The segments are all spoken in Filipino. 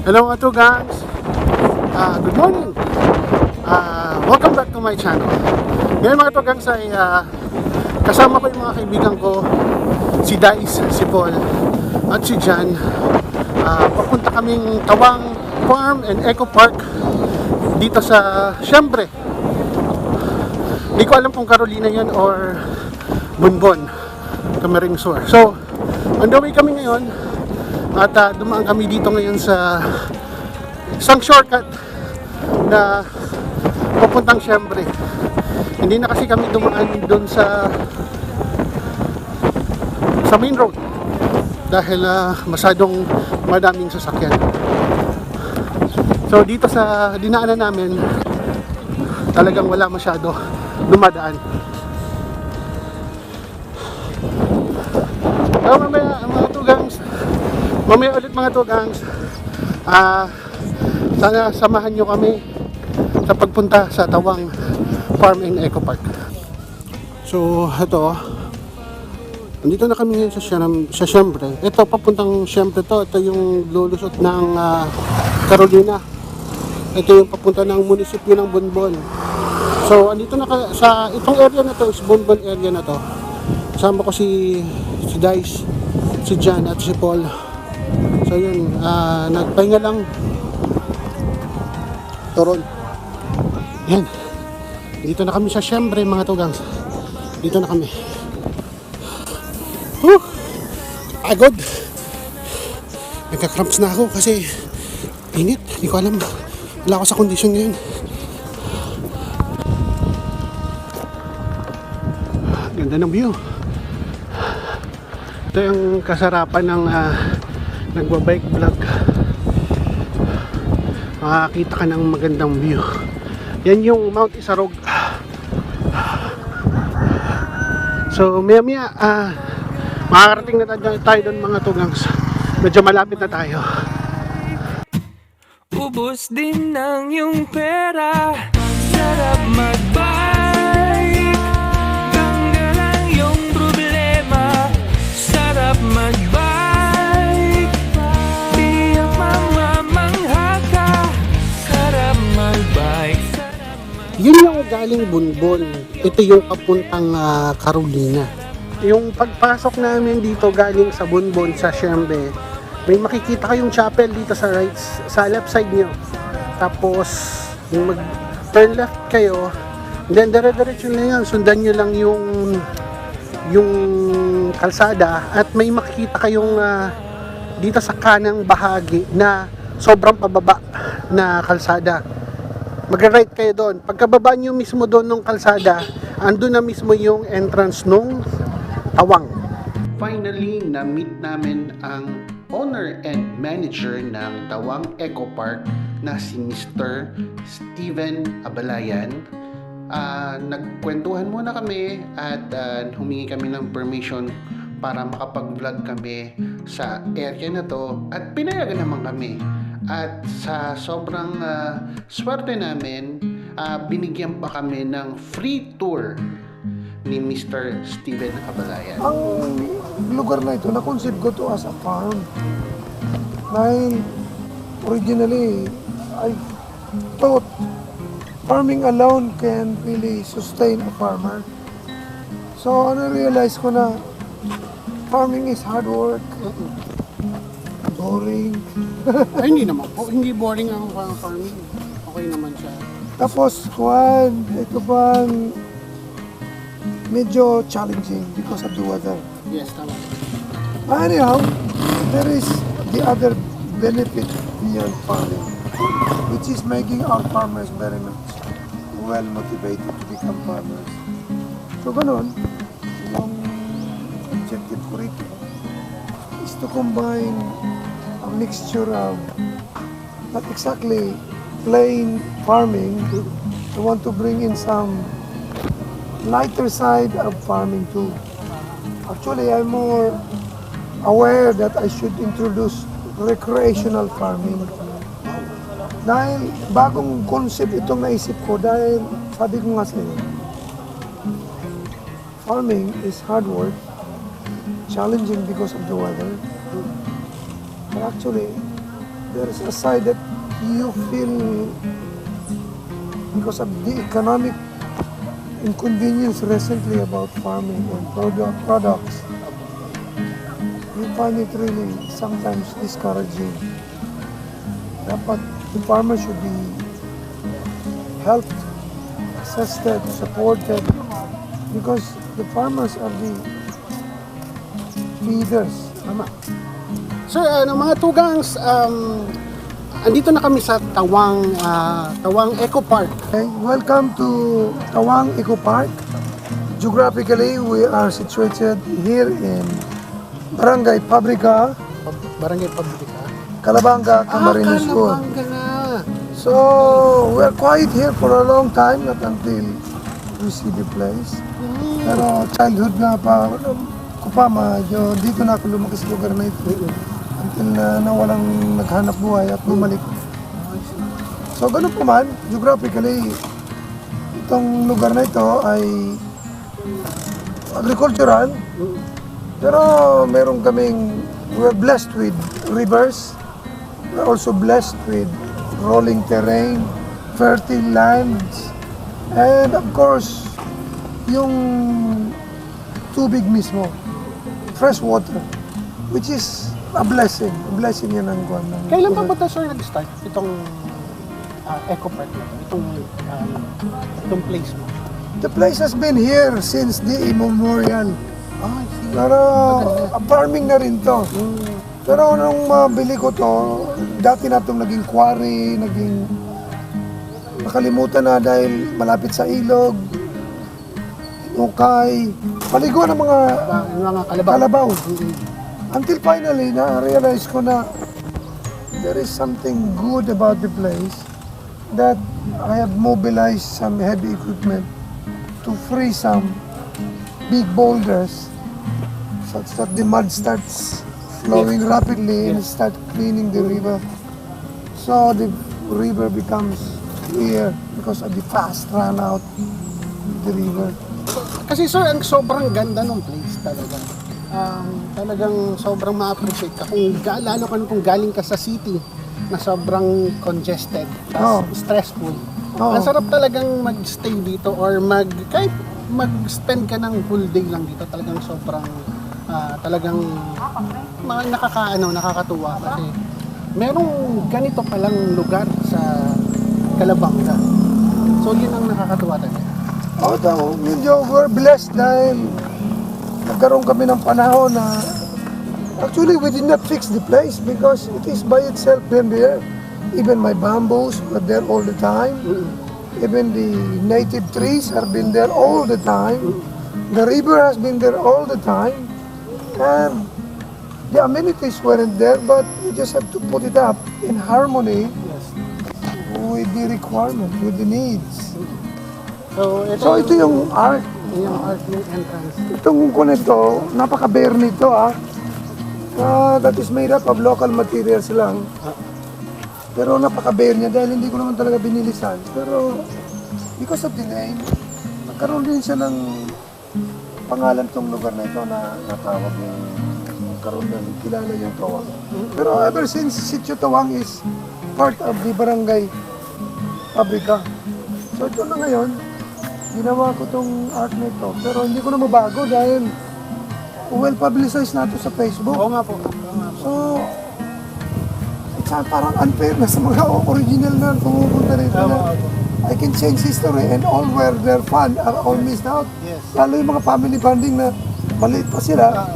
Hello mga gangs! Good morning! Welcome back to my channel. Ngayon mga gangs ay kasama ko yung mga kaibigan ko, si Dice, si Paul, at si Jan. Papunta kaming Tawang Farm and Eco Park dito sa, syempre, hindi ko alam kung Carolina yun or Bonbon, Camarines Sur. So, on the way kami ngayon at dumaan kami dito ngayon sa isang shortcut na papuntang Siyempre. Hindi na kasi kami dumaan doon sa main road dahil masyadong madaming sasakyan. So dito sa dinaanan namin talagang wala masyado dumadaan. So mamaya ulit mga tugangs, sana samahan nyo kami sa pagpunta sa Tawang Farm and Eco Park. So ito, nandito na kami ngayon sa Siyempre. Ito papuntang Siyempre to. Ito yung lulusot ng Carolina. Ito yung papunta ng munisipyo ng Bonbon. So andito na sa itong area na to is Bonbon area na to. Kasama ko si Dice, si Jan at si Paul. So yun, nagpahinga lang Toron. Yan, dito na kami sa Siyempre mga tugangs. Dito na kami. Agod. Nagka-cramps na ako kasi init. Hindi ko alam, wala ako sa kondisyon ngayon. Ganda ng view. Ito yung kasarapan ng nagbabike vlog. Makakita ka ng magandang view. Yan yung Mount Isarog. So maya maya makakarating na tayo doon mga tugangs. Medyo malapit na tayo. Ubus din ng iyong pera, sarap mag-bike. Tanggal ang iyong problema, sarap mag-bike. Tiyak mamamangha ka, sarap mag-bike. Yun yung galing Bonbon. Ito yung papuntang Carolina. Yung pagpasok namin dito galing sa Bonbon sa Siyempre, may makikita kayong chapel dito sa sa left side nyo. Tapos yung mag-turn left kayo, then dire-diretso na yan. Sundan nyo lang yung kalsada at may makikita kayong dito sa kanang bahagi na sobrang pababa na kalsada. Mag-right kayo doon. Pagkababa nyo mismo doon ng kalsada, andun na mismo yung entrance nung Tawang. Finally, na-meet namin ang owner and manager ng Tawang Eco Park na si Mr. Steven Abalayan. Nagkwentuhan muna kami at humingi kami ng permission para makapag-vlog kami sa area na to at pinayagan naman kami. At sa sobrang swerte namin, binigyan pa kami ng free tour ni Mr. Steven Abalayan. Ang lugar na ito, na-concept ko to as a farm. Dahil originally, I thought farming alone can really sustain a farmer. So, na-realize ko na farming is hard work, boring. Ay, hindi naman po. Hindi boring ang farming. Okay naman siya. Tapos, ito pa medyo challenging because of the weather. Yes, tama. Anyhow, there is the other benefit beyond farming, which is making our farmers very much well motivated to become farmers. So ganun, yung objective ko rito is to combine a mixture of not exactly plain farming. I want to bring in some lighter side of farming too. Actually, I'm more aware that I should introduce recreational farming. Dahil bagong concept itong naisip ko dahil sabi ko nga sa'yo, farming is hard work, challenging because of the weather. But actually, there's a side that you feel because of the economic inconvenience recently about farming and products. You find it really sometimes discouraging. Dapat the farmers should be helped, assisted, supported, because the farmers are the feeders. Tama. Sir, mga tugangs, andito na kami sa Tawang, Tawang Eco Park. Okay, welcome to Tawang Eco Park. Geographically, we are situated here in Barangay Pabrika, Barangay Pabrika. Calabanga, Camarines Sur. Kalabanga na. So, we are quiet here for a long time, not until we see the place. Pero childhood nga pa, ko pa, medyo dito na ako lumaki sa lugar na ito. Until na walang naghanap buhay at bumalik. So, ganun po man, geographically, itong lugar na ito ay agricultural. Pero meron kaming, we're blessed with rivers. We're also blessed with rolling terrain, fertile lands, and of course, yung tubig mismo, fresh water, which is a blessing yan ng Guam. Kailan pa ba ito, sir, nag-start itong Eco Park na ito? Itong place mo? The place has been here since the immemorial. Ah, I see. Pero farming na rin to. Pero nung mabili ko to, dati na itong naging quarry, naging nakalimutan na dahil malapit sa ilog, ukay, paliguan ng mga Yung mga kalabaw. kalabaw. Until finally, na-realize ko na there is something good about the place that I have mobilized some heavy equipment to free some big boulders such that the mud starts flowing rapidly and start cleaning the river. So the river becomes clear because of the fast run out of the river. Kasi sir, ang sobrang ganda ng place talaga. Talagang sobrang ma-appreciate ka lalo kung galing ka sa city na sobrang congested, Oo. stressful. Oo. Ang sarap talagang mag-stay dito or kahit mag-spend ka ng whole day lang dito, talagang sobrang talagang nakakatuwa kasi merong ganito palang lugar sa Calabanga. So yun ang nakakatuwa talaga. Although, medyo we're blessed dahil nagkaroon kami ng panahon na actually we did not fix the place because it is by itself been there. Even my bamboos were there all the time. Even the native trees have been there all the time. The river has been there all the time. And the amenities weren't there, but we just have to put it up in harmony with the requirement, with the needs. So ito yung art. Yung art ng entrance. Itong kunito, napaka-bare nito that is made up of local materials lang. Pero napaka-bare niya dahil hindi ko naman talaga binilisan. Pero because of the name, nagkaroon din siya ng pangalan tong lugar na ito na natawag yung nagkaroon ng kilala yung Tawang. Pero ever since Sitio Tawang is part of the Barangay Pabrika. So ito na ngayon, ginawa ko tong art na ito. Pero hindi ko na mabago dahil well publicized na ito sa Facebook. Oo nga po. So, it's parang unfair na sa mga original na pumupunta rito na I can change history and all where their fun are all missed out. Yes. Lalo yung mga family bonding na maliit pa sila.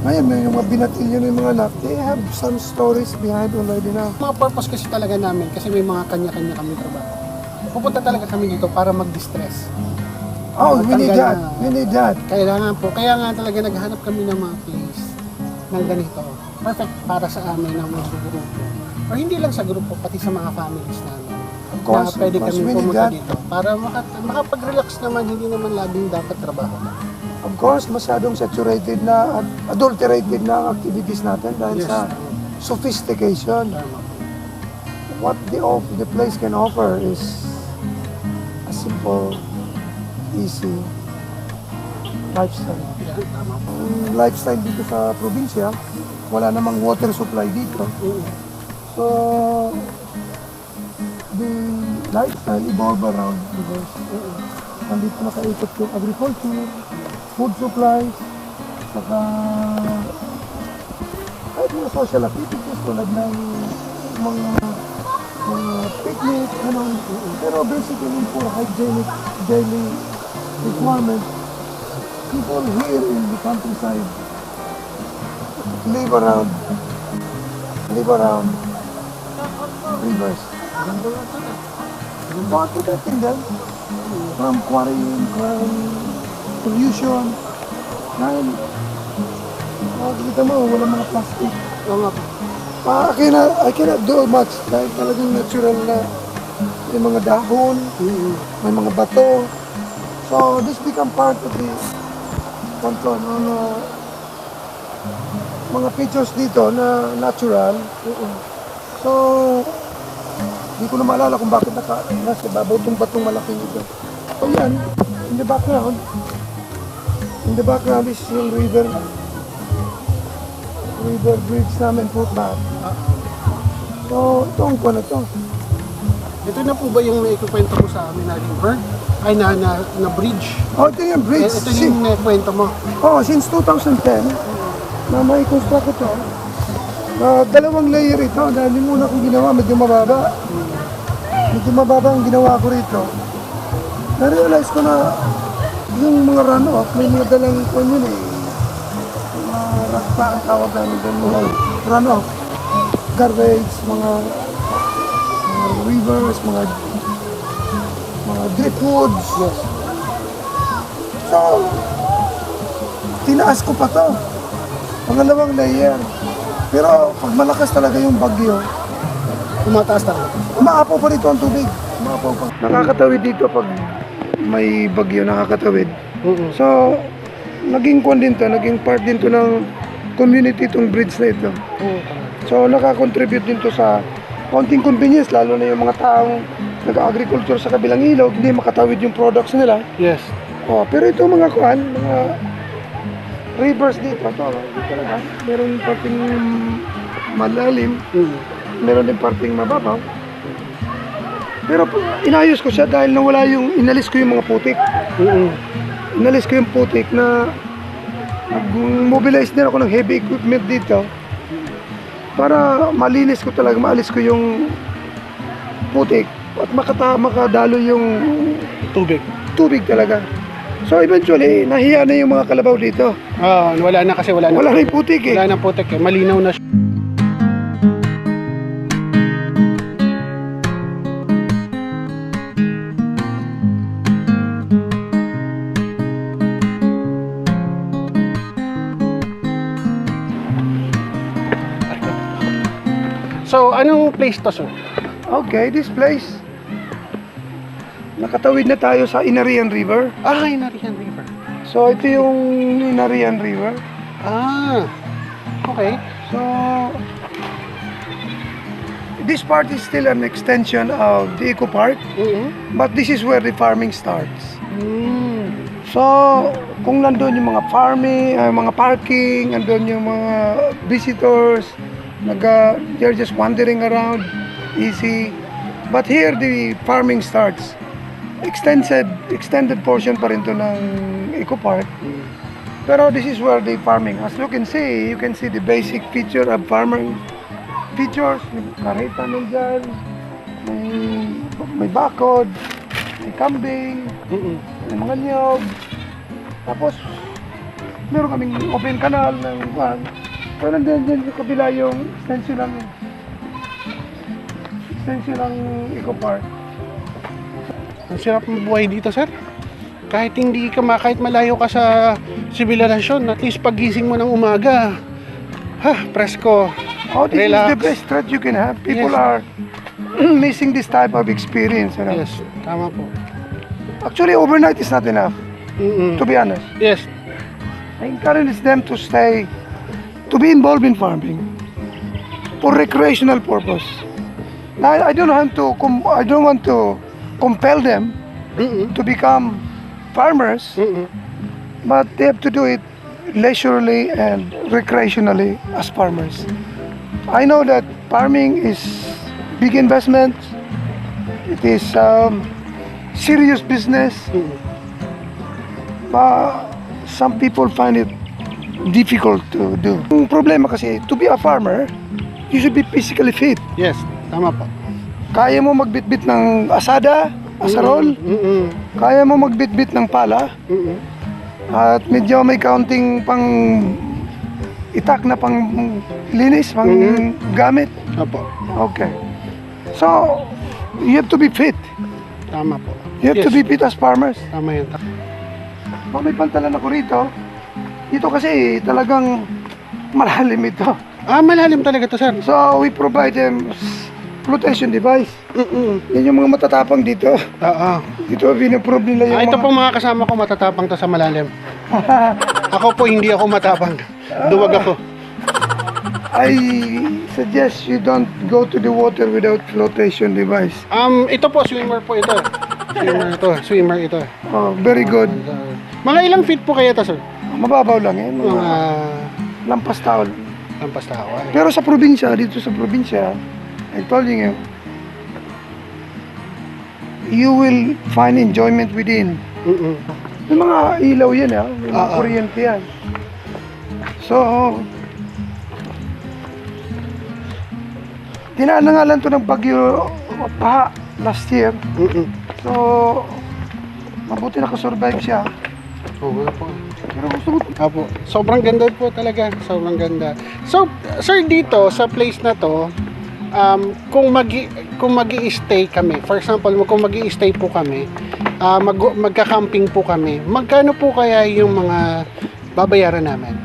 Ngayon, yung mga binatilyo ng mga anak, they have some stories behind already na. Mga purpose kasi talaga namin, kasi may mga kanya-kanya kami trabaho. Pupunta talaga kami dito para mag-distress. Oh, we need Tanggal that. na- We need that. Kailangan po, kaya nga talaga naghanap kami ng mga place ng ganito. Perfect para sa amin ng mga grupo. Or hindi lang sa grupo, pati sa mga families namin. Of course, na pwede of course, kami we need pumunta that. dito. Para makapag-relax naman, hindi naman laging dapat trabaho. Of course, masyadong saturated na, adulterated na ang activities natin dahil Yes. sa sophistication. Tama. What the place can offer is a simple, easy lifestyle. Yeah, tama po. Ang lifestyle dito sa probinsya, wala namang water supply dito. Oo. So So, the lifestyle evolve around rivers. Nandito nakaikot yung agriculture, food supplies, saka kahit mga social activities tulad ng mga picnic, ano, pero basically for hygienic daily requirements, people here in the countryside live around rivers. So, protecting them from quarrying, from pollution. Dahil, makikita mo, wala mga plastic. Oo nga po. I cannot do much dahil talagang natural na may mga dahon, may mga bato. So, this become part of the mga features dito na natural. So, hindi ko na maalala kung bakit nasa babaw itong batong malaking ito. So, yan, in the background is yung river bridge namin, footpath. So, itong ko na ito. Ito na po ba yung naikwento mo sa amin na river? Ay, na bridge? Oh, ito yung bridge. Ito yung kwento mo. Oh, since 2010, na may construct ito, dalawang layer ito dahil yung una kong ginawa, medyo mababa. Medyo mababa ang ginawa ko rito. Na-realize ko na yung mga runoff, may mga dalang yun eh. Mga rakpa ang tawag namin doon, mga runoff. Garbage, mga rivers, mga driftwoods. Yes. So, tinaas ko pa to. Pangalawang layer. Pero pag malakas talaga yung bagyo, Tumataas talaga. umaapaw pa rito ang tubig. Umaapaw pa. Nakakatawid dito pag may bagyo, nakakatawid. So, naging part din to ng community itong bridge na ito. So, nakakontribute din to sa konting convenience, lalo na yung mga taong nag-agriculture sa kabilang ilog, hindi makatawid yung products nila. Yes. Oh, pero ito mga rivers dito, talaga. Meron parting malalim, meron din parting mababaw. Pero inayos ko siya dahil nawala inalis ko yung mga putik. Inalis ko yung putik na nag-mobilize din ako ng heavy equipment dito para malinis ko talaga, maalis ko yung putik at makadalo yung tubig talaga. So eventually, nahiya na yung mga kalabaw dito. Wala na kasi wala na yung putik eh. Wala na putik eh. Malinaw na siya. So, anong place to, sir? Okay, this place. Nakatawid na tayo sa Inarian River. Inarian River. So, ito yung Inarian River. Okay. So, this part is still an extension of the Eco Park, but this is where the farming starts. So, kung nandun yung mga farming, mga parking, nandun yung mga visitors, they're just wandering around, easy. But here, the farming starts. Extended portion pa rin to ng Eco Park. Pero this is where the farming, as you can see the basic feature of farming features. May kareta nandyan, may bakod, may kambing, may mga niyog. Tapos, meron kaming open canal ng buwan. Pero nandyan sa kabila yung extension ng Eco Park. Ang sarap ng buhay dito, sir. Kahit malayo ka sa sibilisasyon, at least pagising mo ng umaga, presko, Oh, this relax. is the best that you can have. People are missing this type of experience. You know? Yes, tama po. Actually, overnight is not enough, to be honest. Yes. I encourage them to be involved in farming for recreational purpose. Now, I don't want to compel them to become farmers, but they have to do it leisurely and recreationally as farmers. I know that farming is big investment. It is serious business. But some people find it difficult to do. Ang problema kasi, to be a farmer, you should be physically fit. Yes, tama po. Kaya mo magbitbit ng asada, asarol, kaya mo magbitbit ng pala, at medyo may kaunting pang itak na pang linis, pang gamit. Opo. Okay. So, you have to be fit. Tama po. You have to be fit as farmers. Tama yan. Pag may pantalan ako rito, dito kasi talagang malalim ito. Malalim talaga to, sir. So, we provide them flotation device. Yan yung mga matatapang dito. Oo. Dito, pinaprove nila yung Ito pong mga kasama ko, matatapang to sa malalim. Ako po, hindi ako matapang. Duwag ako. I suggest you don't go to the water without flotation device. Ito po, swimmer po ito. Swimmer ito. Oh, very good. Mga ilang feet po kaya to, sir? Mababaw lang yan. Mga Lampas tao. lampas tao. Pero sa probinsya, dito sa probinsya, I told you, you will find enjoyment within. May mga ilaw yan, may mga kuryente yan. So, dinaan na nga lang ito ng bagyo paha last year. So, mabuti nakasurvive siya. Oo nga po. Pero gusto ko, Apo. Sobrang ganda po talaga. Sobrang ganda. So, sir, dito sa place na to, kung magi-stay kami, for example, kung magi-stay po kami, magka-camping po kami, magkano po kaya yung mga babayaran namin?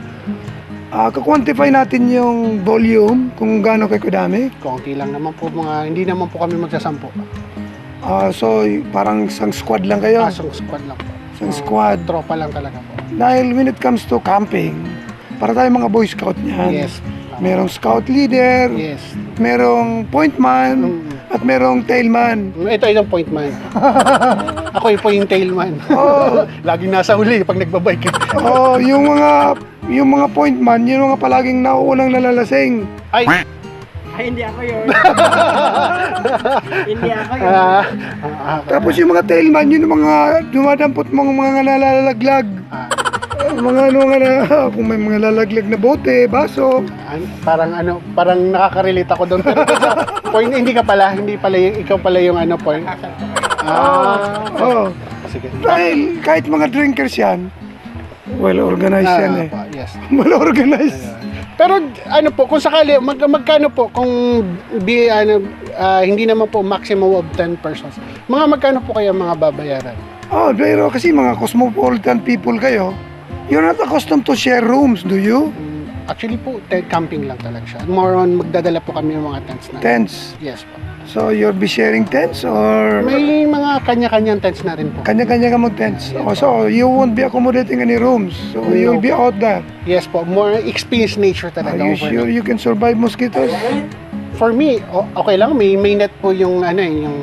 ka-quantify natin yung volume, kung gaano kayo kadami. Konti lang naman po hindi naman po kami magsasampo. So, parang isang squad lang kayo. Asong squad lang po. Isang squad. Tropa lang talaga po. Dahil when it comes to camping, para tayo mga Boy Scout niyan. Yes. Merong scout leader, Yes. merong pointman, at merong tailman. Ito yung point man. Ako po yung tailman. Oh, Laging nasa huli pag nagbabike. oh, yung mga pointman, yun mga palaging nauunang nalalasing. Ay, Hindi ako yun. Hindi ako yun. Tapos yung mga tailman, yun yung mga dumadampot mga nalalaglag. Mga kung may mga lalaglag na bote, baso. Parang nakaka-relate ako doon. Point, hindi pala ikaw pala yung point. Oh. Sige. Dahil kahit mga drinkers yan, well organized yan eh. Yes. Well organized. Pero po, kung sakali, magkano po kung hindi naman po maximum of 10 persons. Magkano po kaya mga babayaran? Oh, pero kasi mga cosmopolitan people kayo, you're not accustomed to share rooms, do you? Actually po, camping lang talaga siya. More on, magdadala po kami ng mga tents na. Tents. Yes po. So you'll be sharing tents or May mga kanya-kanyang tents na rin po. kanya-kanya ka mag-tents? Oh, so you won't be accommodating any rooms. So you'll be out there. Yes po, more experience nature Are talaga. you overnight. sure you can survive mosquitoes? For me, okay lang. May net po yung yung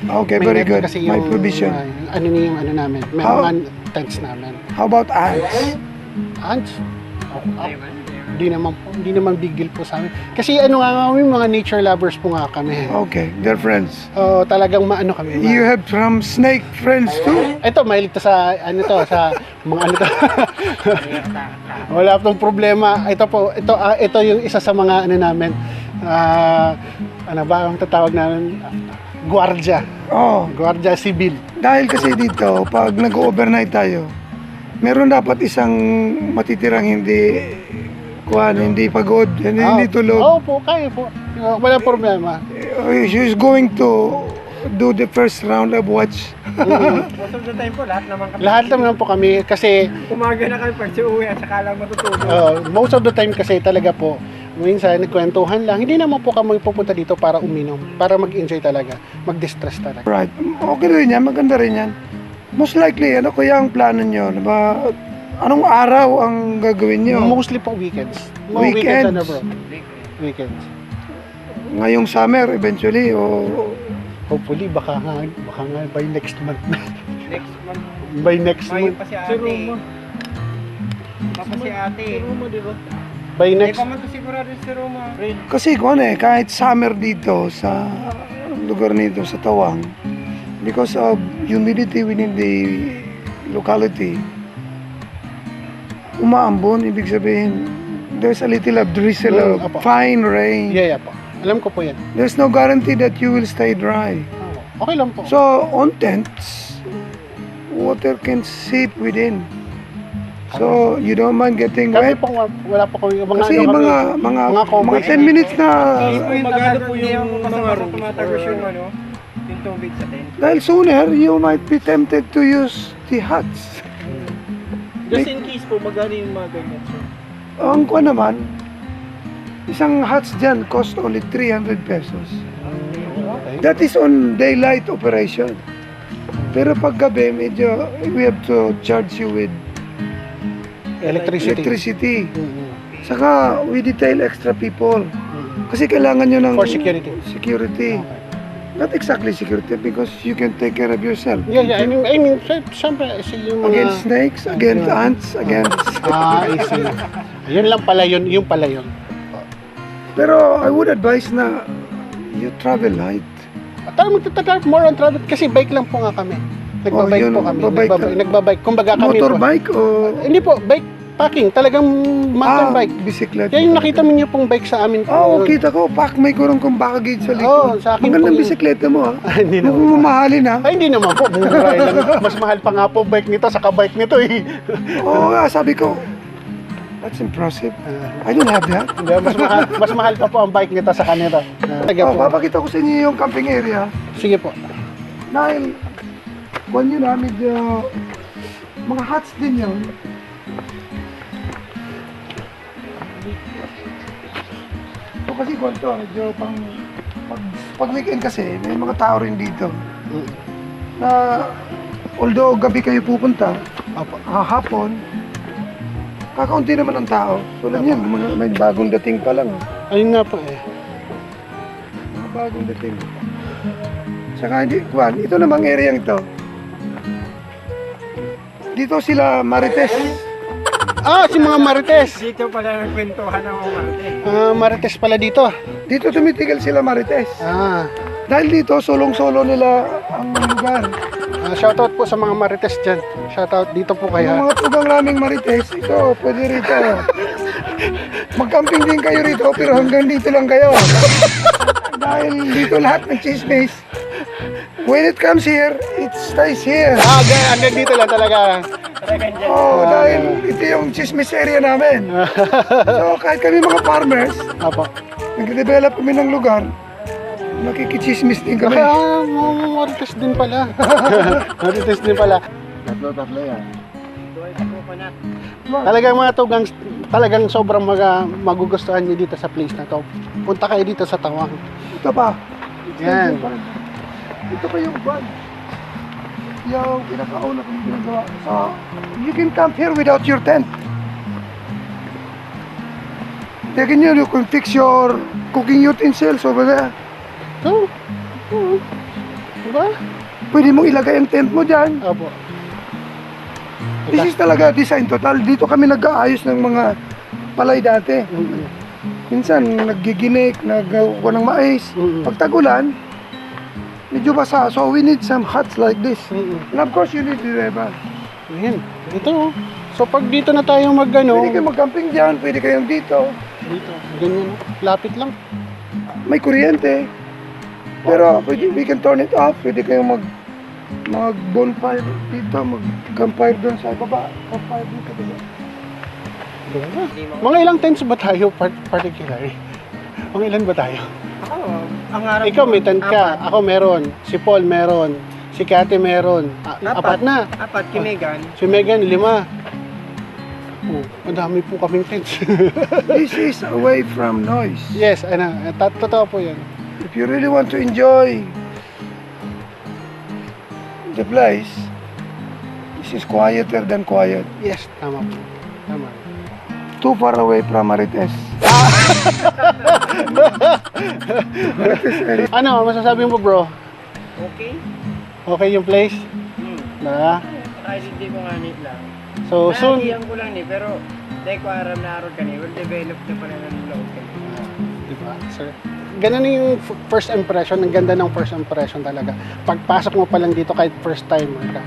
Okay, may very net good. kasi My yung, provision. yung namin. May How- mga tents namin. How about ants? Ants? Hindi naman big deal po sa amin. Kasi nga kami, mga nature lovers po nga kami. Okay, they're friends. Talagang kami. You have some snake friends too? Ito, mahilig to sa sa mga to. Wala pong problema. Ito yung isa sa mga namin. Ano ba ang tatawag namin? Guardia. Oh, Guardia Civil. dahil kasi dito, pag nag-overnight tayo, meron dapat isang matitirang hindi pagod, hindi tulog. Oo po, kaya po. Wala problema. She's going to do the first round of watch. Most of the time po, lahat naman kami. Lahat naman po kami kasi Umaga na kami pag uwi at saka lang matutulog. most of the time kasi talaga po, minsan nagkwentuhan lang. Hindi naman po kami pupunta dito para uminom, para mag-enjoy talaga, mag-distress talaga. Right. Okay rin yan, maganda rin yan. Most likely, ano kaya ang plano nyo? Diba, anong araw ang gagawin nyo? Mostly po weekends. Mga Weekends? na bro. Weekends. Ngayong summer, eventually, o... Hopefully, baka nga by next month. Next month. By next Mayo month. pa si ate. Pa si ate. By Hindi next, pa man to sigurado si Roma. Red. Kasi kung ano kahit summer dito sa lugar nito sa Tawang, because of humidity within the locality, umaambon, ibig sabihin, there's a little of drizzle of Apo. fine rain. yeah po. Alam ko po yan. There's no guarantee that you will stay dry. Okay lang po. So, on tents, water can seep within. So, you don't mind getting Kami wet. po, wala po kami, mga Kasi ano kami, mga coverage. 10 minutes na, Magano po yung mga tumatagos yung ano, yung tubig sa tent. dahil sooner, you might be tempted to use the huts. Just in case po, magano yung mga ganyan, sir? Ang kuha naman, isang huts dyan cost only 300 pesos. Okay. That is on daylight operation. Pero pag gabi, medyo, we have to charge you with electricity. Mm-hmm. Saka, we detail extra people. Kasi kailangan nyo ng For security. security. Not exactly security because you can take care of yourself. Yeah. I mean, siyempre, yung mga... Against snakes, against ants, against... I see. Yun lang pala yun, yung pala yun. Pero I would advise na you travel light. Tayo magtatravel more on travel kasi bike lang po nga kami. Nagbabike yun, po kami. babike ka. Nagbabike. Kumbaga kami Motorbike o Hindi po, bike packing. Talagang mountain bike. bisikleta. Kaya yung nakita mo niyo pong bike sa amin po. Oo, kita ko. Pak, may kurong kong baggage sa Oo, likod. sa akin Magandang po yun. bisikleta mo ha. Hindi Huwag naman. mo mamahalin ha. Ay, hindi naman po. Mura lang. Mas mahal pa nga po bike nito sa bike nito eh. Oo nga, sabi ko. That's impressive. I don't have that. Hindi, mas mahal pa po ang bike nito sa kanito. Talaga Oh, po. papakita ko sa inyo yung camping area. Sige po. Dahil, kung yun ha, medyo, mga huts din yun. So kasi kung ito, medyo pag weekend kasi, may mga tao rin dito. Na, although gabi kayo pupunta, Opo. hapon, kakaunti naman ang tao. So lang yan, may bagong dating pa lang. Ayun nga po eh. Mga bagong dating. Saka hindi, Juan, ito namang area ito. Dito sila Marites. Ah, si mga Marites. Dito pala nagkwentuhan ng mga ate. Marites pala dito. Dito tumitigil sila Marites. Ah. Dahil dito, solong-solo nila ang lugar. Shoutout po sa mga Marites dyan. Shoutout dito po Yung kaya. mga tugang naming Marites, ito, pwede rito. Mag-camping din kayo rito, pero hanggang dito lang kayo. Dahil dito lahat ng chismis. When it comes here, it stays here. Ah, hanggang dito lang talaga. Oh, dahil ito yung chismis area namin. So, kahit kami mga farmers, Apo. nag-develop kami ng lugar, nakikichismis din kami. Kaya Marites din pala. Marites din pala. Tatlo yan. Talagang mga tugang, talagang sobrang magugustuhan niyo dito sa place na to. Punta kayo dito sa Tawang. Ito pa. Yan. Ito pa yung van. Yung pinakauna kong ginagawa. So, you can camp here without your tent. You can fix your cooking utensils over there. So, diba? Pwede mong ilagay ang tent mo dyan. Apo. This is talaga design total. Dito kami nag-aayos ng mga palay dati. Minsan, naggiginik, naggawa ng mais. Pag tag-ulan, medyo basa. So, we need some huts like this. And of course, you need the river. Ayan. Ito. So, pag dito na tayo mag-ano, Pwede kayo mag-camping dyan, pwede kayong dito. dito, ganyan. Lapit lang. May kuryente. Pero pwede, we can turn it off. Pwede kayong mag-bonfire dito, mag-campfire doon sa baba. Campfire dito. Mga ilang tents ba tayo particular? Mga ilan ba tayo? Ako, ang araw Ikaw ko, may tent ka, apat. ako meron, si Paul meron, si Kate meron, apat na. Apat, kimigan. Si Megan, 5. Oh, ang dami po kaming tents. This is away from noise. Yes, totoo po yan. If you really want to enjoy the place, this is quieter than quiet. Yes, tama po. Tama. Too far away from Marites. Ano, masasabi mo bro? Okay? Okay yung place? Hmm. Na? Kahit hindi ko nga need lang. So soon, Nahihiyan ko lang pero Dahil ko aram na araw kanina, will develop na pala ng loob kanina. Diba, sir? Ganun yung first impression. Ang ganda ng first impression talaga. Pagpasok mo pa lang dito kahit first timer ka.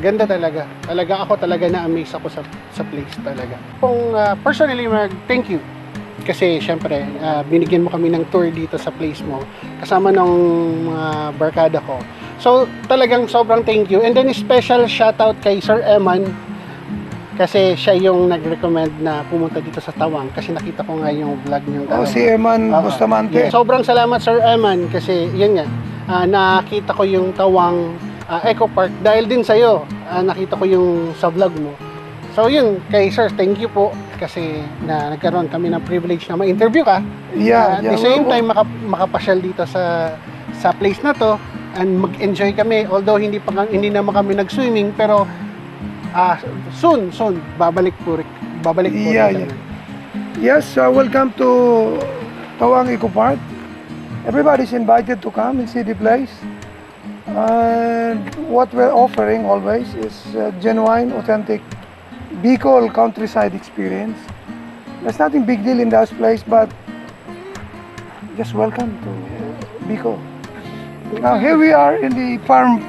Ganda talaga. Ako talaga na-amaze ako sa place talaga. Kung personally, thank you. Kasi syempre, binigyan mo kami ng tour dito sa place mo. Kasama ng mga barkada ko. So, talagang sobrang thank you. And then, special shoutout kay Sir Eman. Kasi siya yung nag-recommend na pumunta dito sa Tawang kasi nakita ko nga yung vlog niyo. Si Eman Bustamante. Yeah. Sobrang salamat Sir Eman kasi yun nga, nakita ko yung Tawang Eco Park dahil din sa'yo. Nakita ko yung sa vlog mo. So yun, kay Sir, thank you po kasi nagkaroon kami ng privilege na ma-interview ka. Yeah, At the same time, makapasyal dito sa place na to and mag-enjoy kami. Although hindi naman kami nag-swimming pero soon babalik po Yeah. Yes, welcome to Tawang Eco Park. Everybody's invited to come and see the place. And what we're offering always is genuine, authentic Bicol countryside experience. There's nothing big deal in that place, but just welcome to Bicol. Now here we are in the farm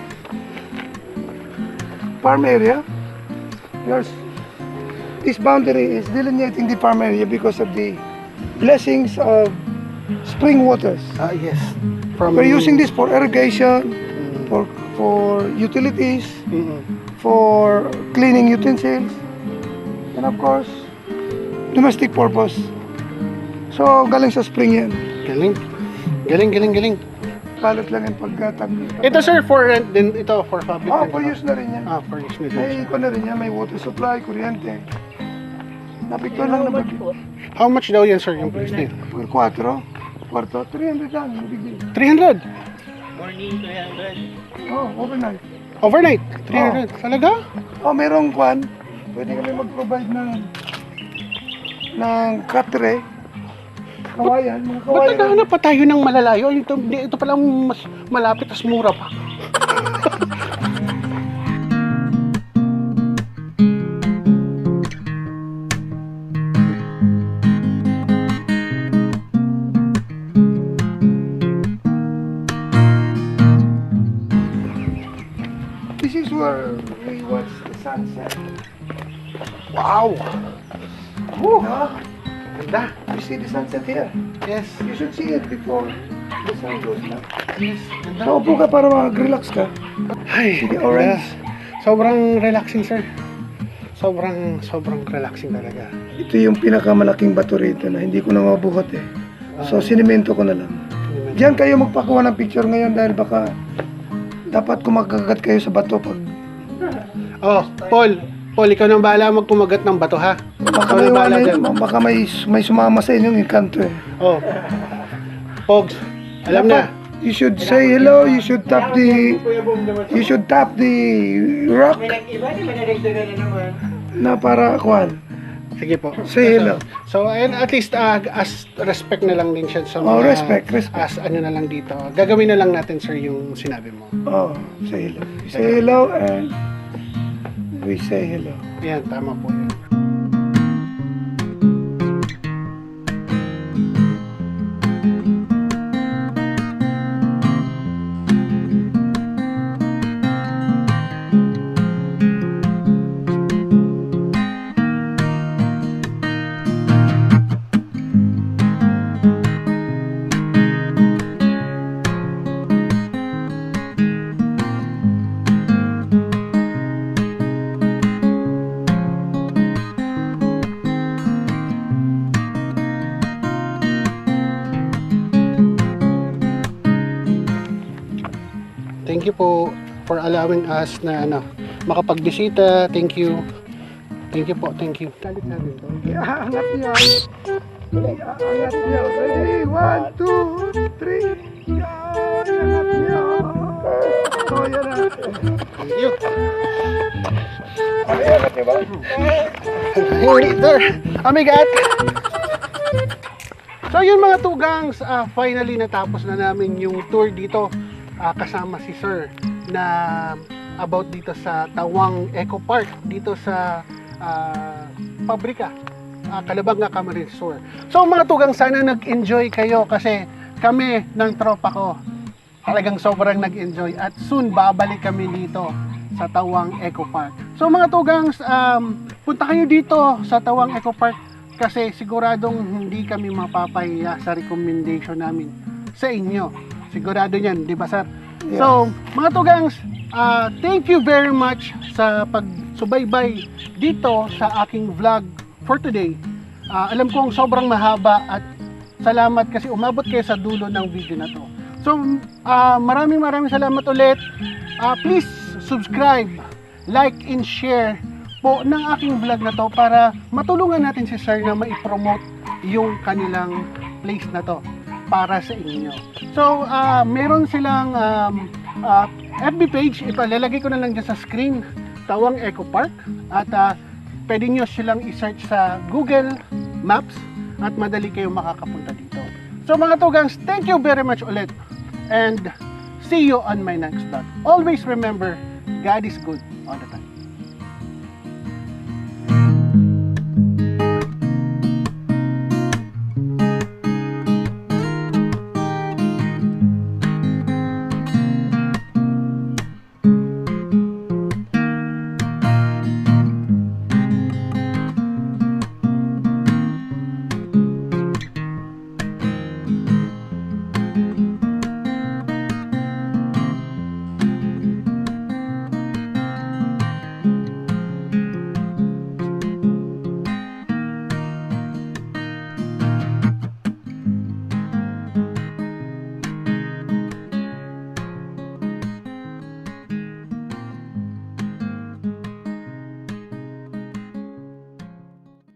area. This boundary is delineating the farm area because of the blessings of spring waters. Yes. We're using this for irrigation, for utilities, for cleaning utensils, and of course, domestic purpose. So, galing sa spring yan. Galing. Kalat lang yung pagkatag. Ito sir, for rent din ito, for public. For use na rin yan. For use na May din. iko na rin yan, may water supply, kuryente. Napicture lang na bagyo. How much daw yan sir yung place na yun? Per 4, kwarto, 300 lang, big deal. 300? Morning, 300. Overnight. Overnight? 300? Talaga? Merong kwan, pwede kami mag-provide ng katre. Kawayan, mga Ba't kawayan. naghahanap pa tayo ng malalayo? Ito palang mas malapit, mas mura pa. This is where we watch the sunset. Wow! Ganda. You see the sunset here? Yes. You should see it before the sun goes down. Yes. Ganda. So, upo ka para mag-relax ka. Ay, Sige, orange. Sobrang relaxing sir. Sobrang relaxing talaga. Ito yung pinakamalaking bato rito na hindi ko na mabuhat eh. So, sinimento ko na lang. Diyan kayo magpakuha ng picture ngayon dahil baka dapat kumakagat kayo sa bato pag Paul, ikaw nang bahala magkumagat ng bato ha. baka may sumama sa inyong engkanto eh. Pogs, alam na. You should say hello, you should tap the rock May nag-iba, may nag-iba na naman. na para kuhan. Sige po. Say hello. So, and at least as respect na lang din siya sa mga... Respect. As ano na lang dito. Gagawin na lang natin sir yung sinabi mo. Say hello. Say hello and we say hello. Yan, tama po yan. Thank you po for allowing us na makapagbisita. Thank you. Thank you po. Thank you. Kalit natin to. Angat niya. Angat niya. Ready? 1, 2, 3. Angat niya. Yan na. Thank you. Angat niya ba? Hey, sir. Amigat. So yun mga tugangs, finally natapos na namin yung tour dito kasama si Sir na about dito sa Tawang Eco Park dito sa pabrika Calabanga Camarines Sur. So mga tugang, sana nag-enjoy kayo kasi kami ng tropa ko talagang sobrang nag-enjoy at soon babalik kami dito sa Tawang Eco Park. So mga tugang, punta kayo dito sa Tawang Eco Park kasi siguradong hindi kami mapapahiya sa recommendation namin sa inyo. Sigurado yan, di ba sir? Yeah. So mga tugang, thank you very much sa pagsubaybay dito sa aking vlog for today. Alam kong sobrang mahaba at salamat kasi umabot kayo sa dulo ng video na to. So, maraming salamat ulit. Please subscribe, like, and share po ng aking vlog na to para matulungan natin si Sir na ma-promote yung kanilang place na to para sa inyo. So, meron silang FB page, ipalalagay ko na lang dyan sa screen, Tawang Eco Park. At pwede nyo silang i-search sa Google Maps at madali kayong makakapunta dito. So mga tugangs, thank you very much ulit. And see you on my next vlog. Always remember, God is good all the time.